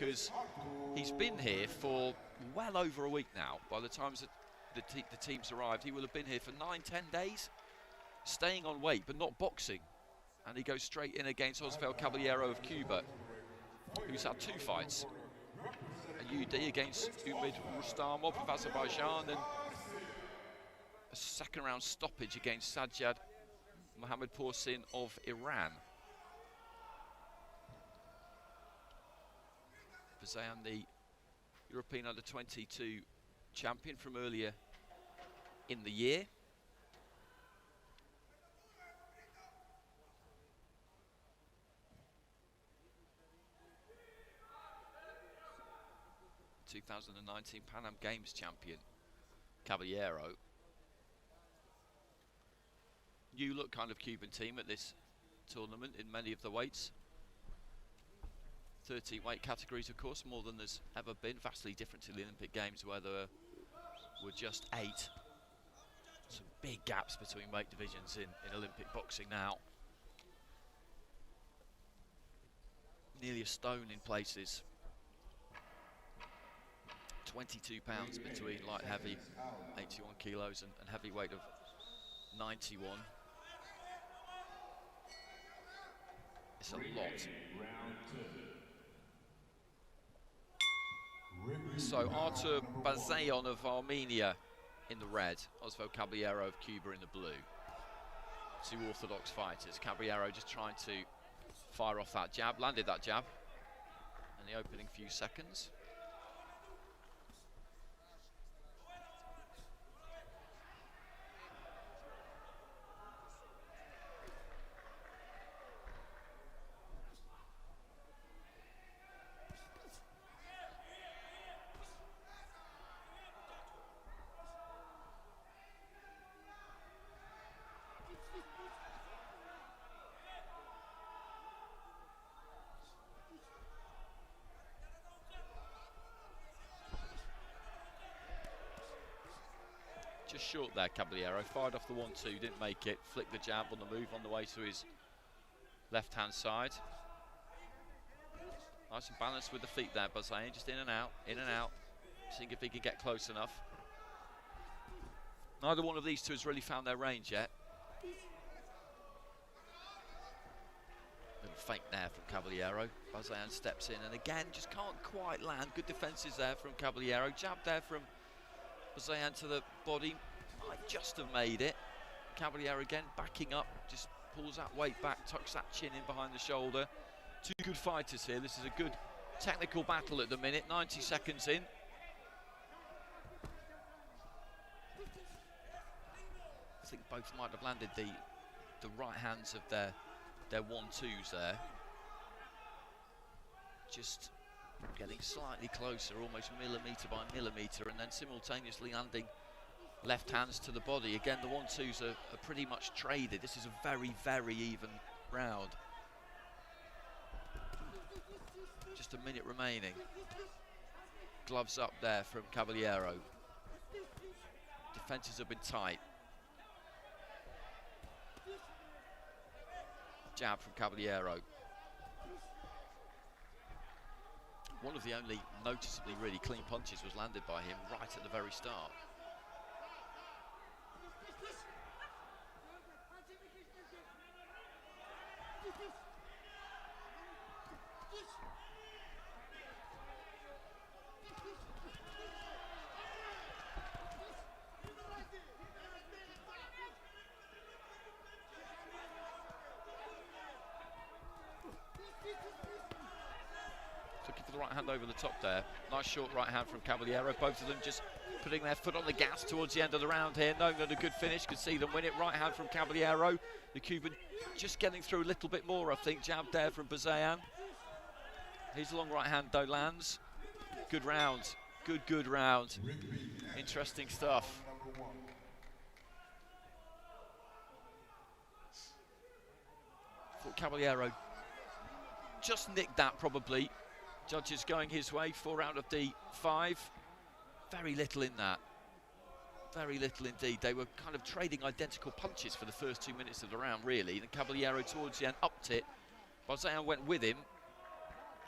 because he's been here for well over a week now. By the time the teams arrived, he will have been here for 9-10 days, staying on weight but not boxing. And he goes straight in against Osvel Caballero of Cuba, who's had 2 fights. A UD against Umid Rustamov of Azerbaijan, and a second round stoppage against Sajjad Mohamed Porsin of Iran. Bazeyan, the European under-22 champion from earlier in the year. '19 Pan Am Games champion, Caballero. New look kind of Cuban team at this tournament in many of the weights. 13 weight categories, of course, more than there's ever been. Vastly different to the Olympic Games, where there were just 8. Some big gaps between weight divisions in Olympic boxing now. Nearly a stone in places. 22 pounds between light heavy, 81 kilos, and heavyweight of 91. It's a lot. So Artur BAZEYAN of Armenia in the red, Osvel Caballero of Cuba in the blue. 2 orthodox fighters. Caballero just trying to fire off that jab, landed that jab in the opening few seconds. Just short there, Caballero. Fired off the 1-2, didn't make it. Flicked the jab on the move on the way to his left-hand side. Nice and balanced with the feet there, Bazeyan. Just in and out, seeing if he can get close enough. Neither one of these two has really found their range yet. Little feint there from Caballero. Bazeyan steps in and again just can't quite land. Good defences there from Caballero. Jab there from Bazeyan to the body, might just have made it. Caballero again backing up, just pulls that weight back, tucks that chin in behind the shoulder. 2 good fighters here. This is a good technical battle at the minute, 90 seconds in. I think both might have landed the right hands of their 1-2s there. Just getting slightly closer, almost millimetre by millimetre, and then simultaneously landing left hands to the body. Again, the 1-2s are pretty much traded. This is a very, very even round. Just a minute remaining. Gloves up there from Caballero. Defences have been tight. Jab from Caballero. One of the only noticeably really clean punches was landed by him right at the very start. Looking for the right hand over the top there. Nice short right hand from Caballero. Both of them just putting their foot on the gas towards the end of the round here, knowing that a good finish could see them win it. Right hand from Caballero. The Cuban just getting through a little bit more, I think. Jab there from Bazeyan. His long right hand though lands. Good round. Good round. Interesting stuff. Thought Caballero just nicked that probably. Judges going his way, 4 out of the 5. Very little in that. Very little indeed. They were kind of trading identical punches for the first 2 minutes of the round, really. And Caballero towards the end upped it. Bazeyan went with him.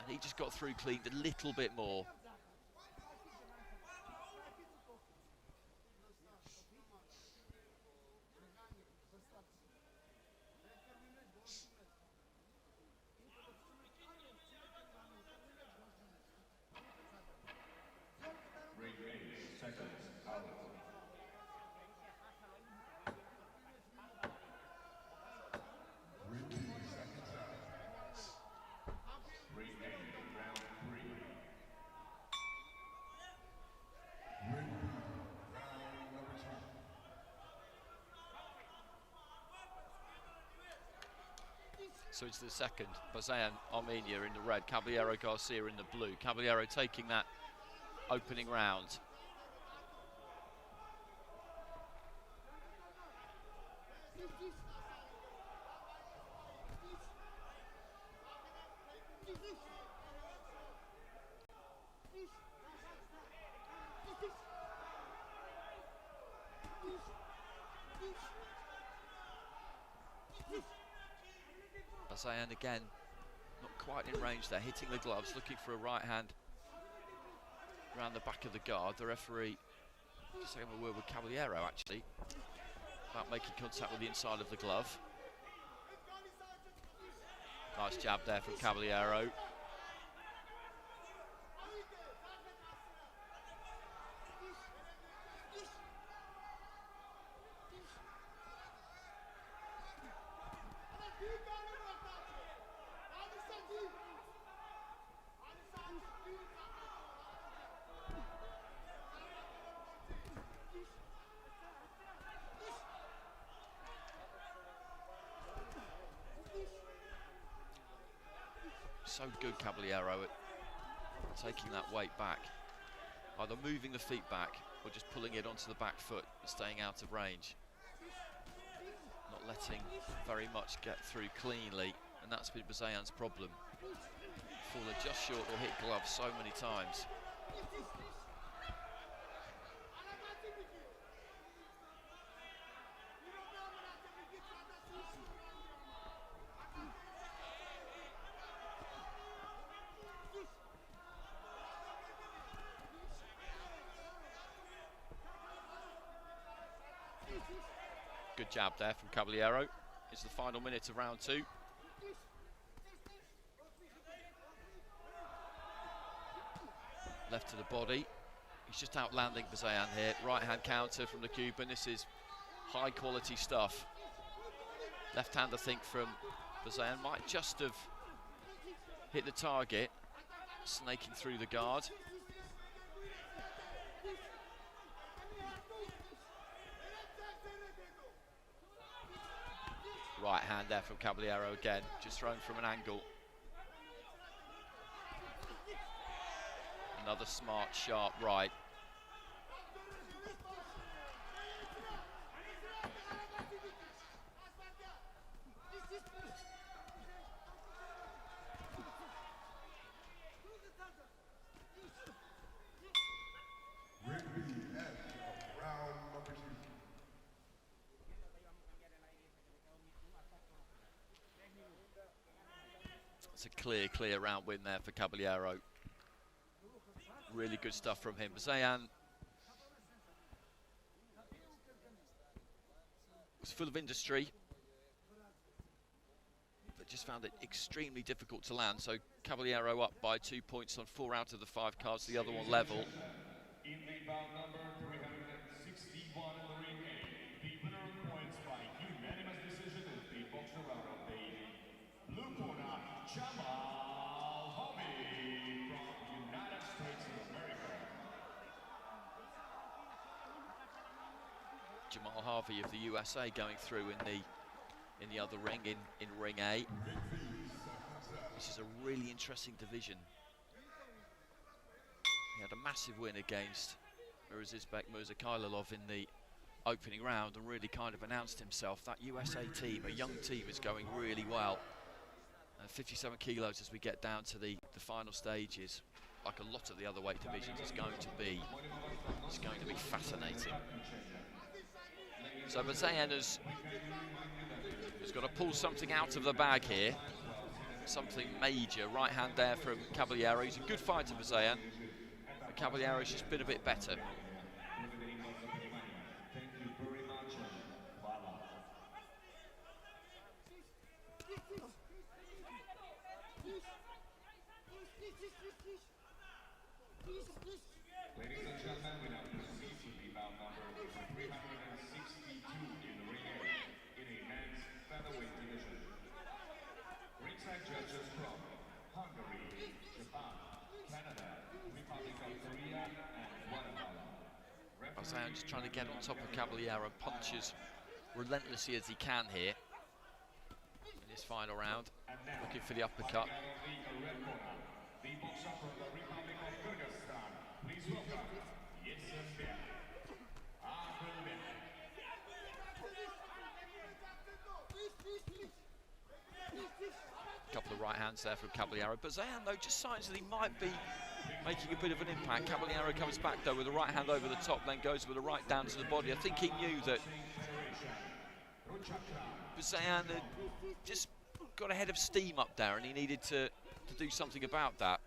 And he just got through cleaned a little bit more. So it's the second. BAZEYAN Armenia in the red, Caballero Garcia in the blue. Caballero taking that opening round. BAZEYAN again, not quite in range there, hitting the gloves, looking for a right hand around the back of the guard. The referee just having a word with Caballero actually about making contact with the inside of the glove. Nice jab there from Caballero. So good, Caballero, at taking that weight back, either moving the feet back or just pulling it onto the back foot and staying out of range. Not letting very much get through cleanly, and that's been BAZEYAN's problem. Fallen just short or hit gloves so many times. Good jab there from Caballero. It's the final minute of round two. Left to the body. He's just outlanding BAZEYAN here. Right hand counter from the Cuban. This is high quality stuff. Left hand, I think, from BAZEYAN might just have hit the target, snaking through the guard. Right hand there from Caballero again, just thrown from an angle. Another smart, sharp right. It's a clear round win there for Caballero. Really good stuff from him. BAZEYAN was full of industry, but just found it extremely difficult to land. So Caballero up by 2 points on 4 out of the 5 cards, the other one level. In the bout number 361 in the ring, the winner of points by unanimous decision is the boxer out of the blue corner, Jamal Harvey from United States of America. Jamal Harvey of the USA going through in the other ring, in ring A. This is a really interesting division. He had a massive win against Mirzizbek Mirzakhayilov in the opening round and really kind of announced himself. That USA team, a young team, is going really well. 57 kilos as we get down to the final stages, like a lot of the other weight divisions, is going to be fascinating. So BAZEYAN has got to pull something out of the bag here. something major. Right hand there from Caballero. He's a good fighter, Bazeyan. But Caballero's just been a bit better. Ladies and gentlemen, we now proceed to the bout number 362 in the ring in a men's featherweight division. Ringside judges from Hungary, Japan, Canada, Republic of Korea, and Guatemala. Bazeyan just trying to get on top of Caballero, punches relentlessly as he can here in this final round, looking for the uppercut. The boxer from the Republic of Kyrgyzstan, please welcome A couple of right hands there from Caballero. Bazeyan, though, just signs that he might be making a bit of an impact. Caballero comes back, though, with a right hand over the top, then goes with a right down to the body. I think he knew that Bazeyan had just got a head of steam up there, and he needed to do something about that.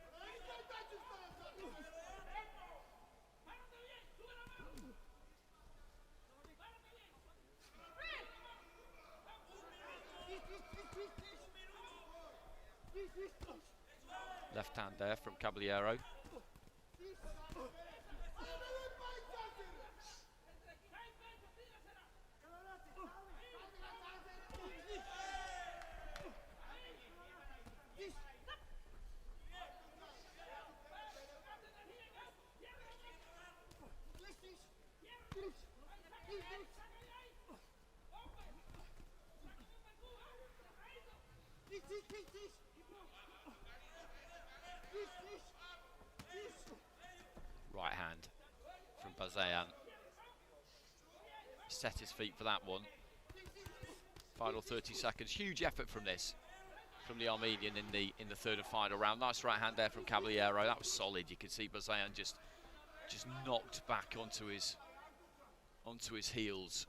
Left hand there from Caballero. Right hand from Bazeyan. Set his feet for that one. Final 30 seconds. Huge effort from this, from the Armenian in the third and final round. Nice right hand there from Caballero. That was solid. You could see Bazeyan just knocked back onto his heels.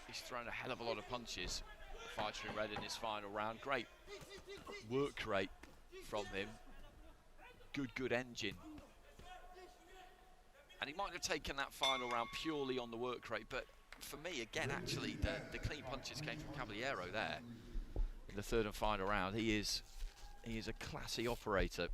He's thrown a hell of a lot of punches. The fighter in red in his final round. Great work rate from him. Good engine. And he might have taken that final round purely on the work rate, but for me, again, actually, the clean punches came from Caballero there in the third and final round. He is a classy operator.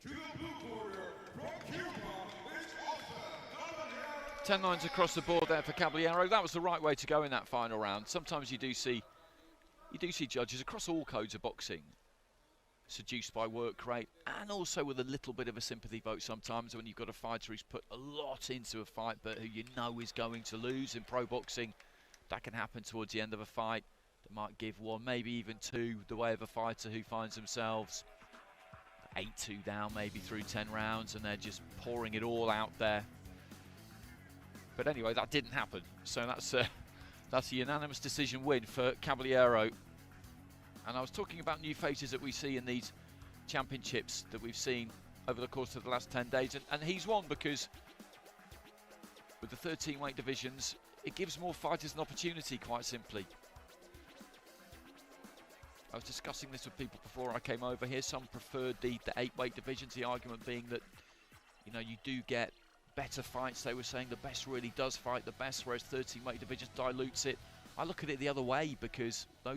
To the blue corner from Cuba, it's Osvel. 10 lines across the board there for Caballero. That was the right way to go in that final round. Sometimes you do see judges across all codes of boxing seduced by work rate, and also with a little bit of a sympathy vote sometimes when you've got a fighter who's put a lot into a fight but who you know is going to lose. In pro boxing, that can happen towards the end of a fight. They might give one, maybe even two, the way of a fighter who finds themselves 8-2 down maybe through 10 rounds, and they're just pouring it all out there. But anyway, that didn't happen. So that's a unanimous decision win for Caballero. And I was talking about new faces that we see in these championships that we've seen over the course of the last 10 days. And he's won because with the 13 weight divisions, it gives more fighters an opportunity, quite simply. I was discussing this with people before I came over here. Some preferred the 8 weight divisions, the argument being that, you know, you do get better fights. They were saying the best really does fight the best, whereas 13 weight divisions dilutes it. I look at it the other way because those